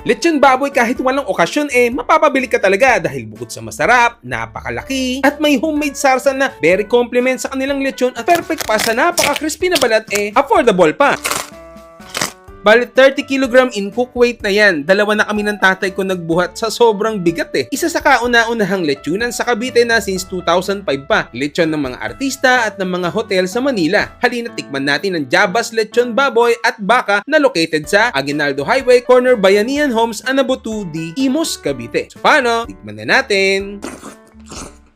Lechon baboy kahit walang okasyon mapapabili ka talaga dahil bukod sa masarap, napakalaki, at may homemade sarsa na very compliment sa kanilang lechon at perfect pa sa napaka-crispy na balat affordable pa. Bali 30 kg in cook weight na yan. Dalawa na kami ng tatay ko nagbuhat sa sobrang bigat Isa sa kauna-unahang lechonan sa Cavite na since 2005 pa. Lechon ng mga artista at ng mga hotel sa Manila. Halina tikman natin ang Jabas Lechon Baboy at Baka na located sa Aguinaldo Highway, corner Bayanihan Homes, Anabutu D, Imus, Cavite. So paano? Tikman na natin.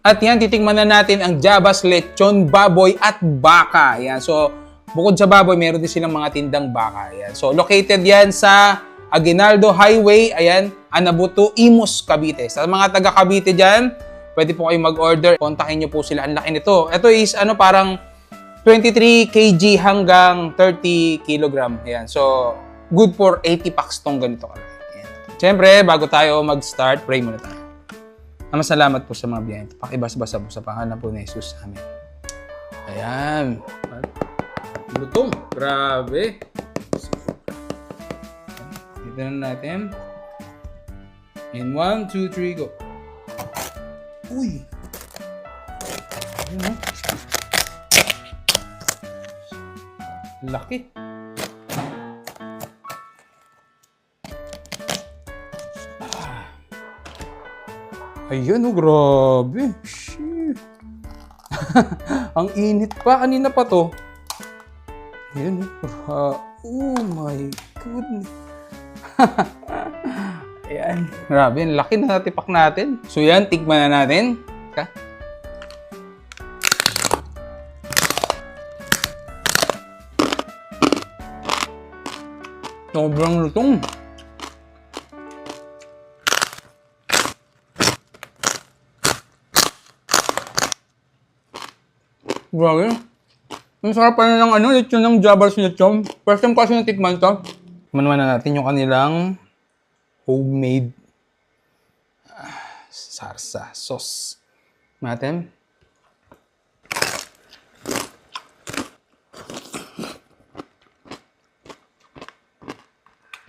At yan, titikman na natin ang Jabas Lechon Baboy at Baka. Yan, so bukod sa baboy, meron din silang mga tindang baka. Ayan. So, located yan sa Aguinaldo Highway, ayan, Anabutu, Imus, Cavite. Sa mga taga Cavite dyan, pwede po kayong mag-order. Kontakin nyo po sila. Ang laki nito. Ito is parang 23 kg hanggang 30 kg. Ayan. So, good for 80 packs tong ganito. Ayan. Siyempre, bago tayo mag-start, pray muna tayo. Salamat po sa mga biyaya. Pakibas-basa po sa pangalan po ni Jesus. Amen. Ayan. Lutong. Grabe. Dito na natin. In 1, 2, 3, go. Uy! Ano? Laki. Ayan grabe. Shit. Ang init pa. Kanina pa to. Ayan, oh my goodness. Ayan, grabe, laki na natipak natin. So yan, tikman na natin. Sobrang lutong. Grabe. Ang sarap pa na ng lechon ng Jabas Lechon. First time kasi natikman to. Tikman na natin yung kanilang homemade sarsa sauce. Natin.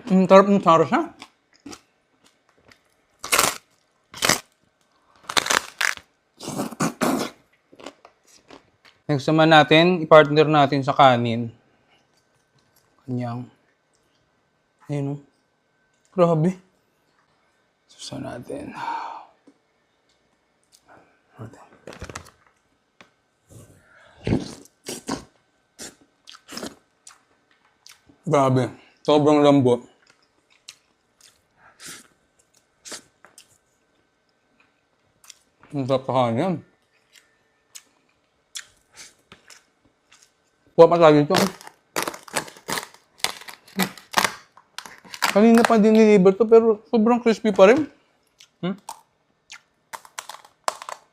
Ang sarap ng sarsa. Next naman natin, i-partner natin sa kanin. Kanyang. Ayun o. Grabe. Susa natin. Grabe. Sobrang lambot. Ang sarap sa kanin. Kuha pa tayo ito. Kanina pa din niliver to pero sobrang crispy pa rin.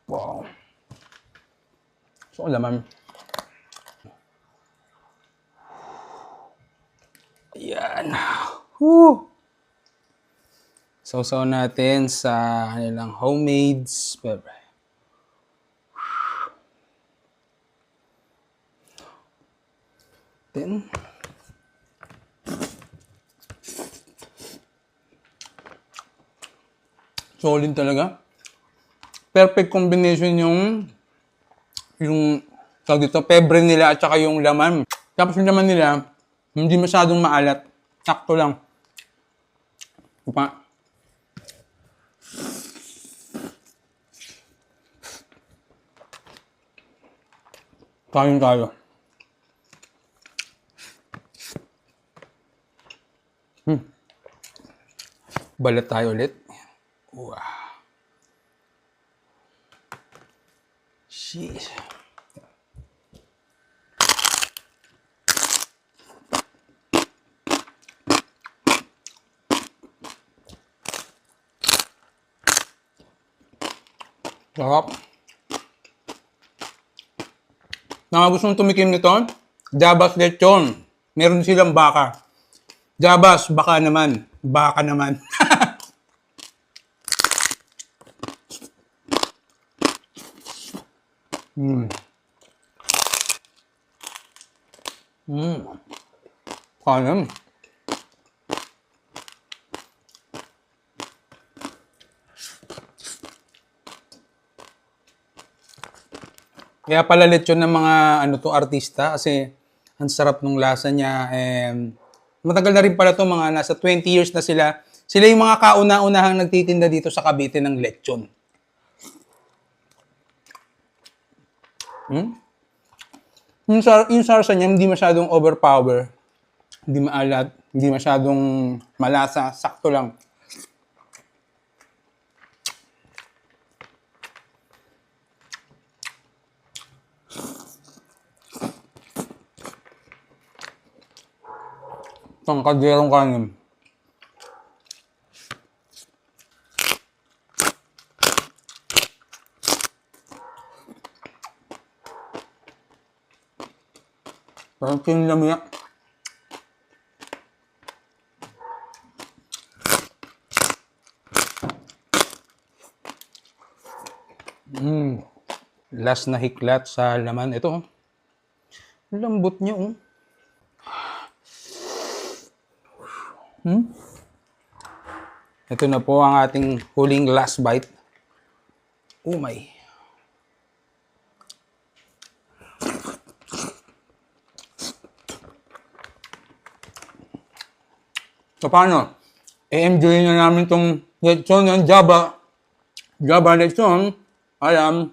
Wow. So, laman. Ayan. Sausaw natin sa kanilang homemade pepper. Then, solid talaga. Perfect combination yung tawag dito, pebre nila at saka yung laman. Tapos yung laman nila, hindi masyadong maalat. Sakto lang. Kain tayo. Balat tayo ulit. Wow. Sheesh. Sarap. Mga gustong tumikim nito, Jabas Lechon. Meron silang baka. Jabas, baka naman. Baka naman. Kanin. Kaya pala lechon ng mga ano to artista kasi ang sarap nung lasa niya. Matagal na rin pala to, mga nasa 20 years na sila. Sila yung mga kauna-unahang nagtitinda dito sa Cavite ng lechon. Yung sarsa niya hindi masyadong overpower. Hindi maalat, hindi masyadong malasa, sakto lang. Itong kaderong kanin. Parang kinlamya. Last na hiklat sa laman. Ito, lambot niya, oh. Ito na po ang ating huling last bite. Oh my. So paano? I-enjoy na namin itong lechon ng Java lechon. Alam,